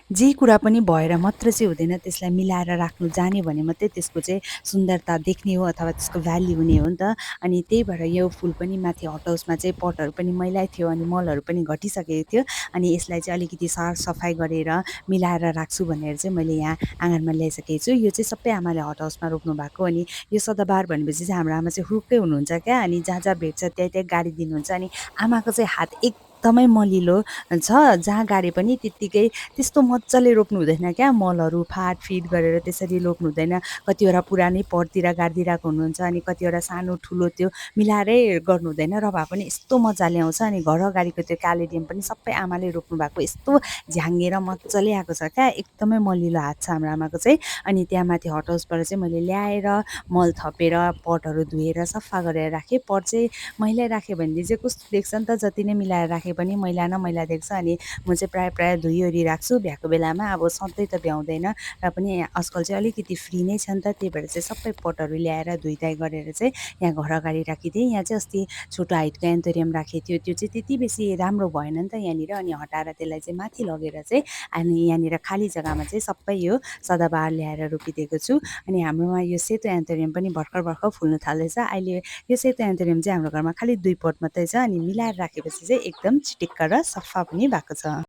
जे कुरा पनि भएर मात्र चाहिँ हुँदैन, त्यसलाई मिलाएर राख्नु जान्यो भने मात्रै त्यसको चाहिँ सुन्दरता देख्ने हो अथवा त्यसको भ्याल्यु हुने हो नि त। अनि त्यही भएर यो फुल पनि माथि हट हाउसमा चाहिँ पटहरू पनि मैलै थियो अनि मलहरू पनि घटिसकेको थियो। अनि यसलाई चाहिँ अलिकति सरसफाइ गरेर मिलाएर राख्छु भनेर चाहिँ मैले यहाँ आँगनमा ल्याइसकेको छु। यो चाहिँ सबै आमाले हट हाउसमा रोप्नु भएको। अनि यो सदाबहार भनेपछि चाहिँ हाम्रो आमा चाहिँ हुरुक्कै हुनुहुन्छ क्या। अनि जहाँ जहाँ भेट्छ त्यहीँ त्यहीँ गाडिदिनुहुन्छ। अनि आमाको चाहिँ हात एकदमै मलिलो छ। जहाँ गाडे पनि त्यत्तिकै त्यस्तो मजाले रोप्नु हुँदैन क्या। मलहरू फाटफिट गरेर त्यसरी रोप्नु हुँदैन। कतिवटा पुरानै पटतिर गाडिदिरहेको हुनुहुन्छ अनि कतिवटा सानो ठुलो त्यो मिलाएरै गर्नु हुँदैन। र भए पनि यस्तो मजाले आउँछ। अनि घर अगाडिको त्यो क्यालेडियम पनि सबै आमाले रोप्नु भएको यस्तो झ्याङ्गेर मजाले आएको छ क्या। एकदमै मलिलो हात छ हाम्रो आमाको चाहिँ। अनि त्यहाँ माथि हट हाउसबाट चाहिँ मैले ल्याएर मल थपेर पटहरू धोएर सफा गरेर राखेँ। पट चाहिँ मैला राखेँ भनेदेखि चाहिँ कस्तो देख्छ नि त, जति नै मिलाएर राखे पनि मैला न मैला देख्छ। अनि म चाहिँ प्रायः प्रायः धोइओरि राख्छु भ्याएको बेलामा। अब सधैँ त भ्याउँदैन र पनि आजकल चाहिँ अलिकति फ्री नै छ नि त, त्यही भएर चाहिँ सबै पटहरू ल्याएर धुइधाइ गरेर चाहिँ यहाँ घर अगाडि राखिदिएँ। यहाँ चाहिँ अस्ति छोटो हाइटको एन्थोरियम राखेको थियो, त्यो चाहिँ त्यति बेसी राम्रो भएन नि त यहाँनिर। अनि हटाएर त्यसलाई चाहिँ माथि लगेर चाहिँ अनि यहाँनिर खाली जग्गामा चाहिँ सबै यो सदाबहार ल्याएर रोपिदिएको छु। अनि हाम्रोमा यो सेतो एन्थोरियम पनि भर्खर भर्खर फुल्नु थाल्दैछ। अहिले यो सेतो एन्थोरियम चाहिँ हाम्रो घरमा खालि 2 पट मात्रै छ। अनि मिलाएर राखेपछि चाहिँ एकदम चिटिक्क र सफा पनि भएको छ।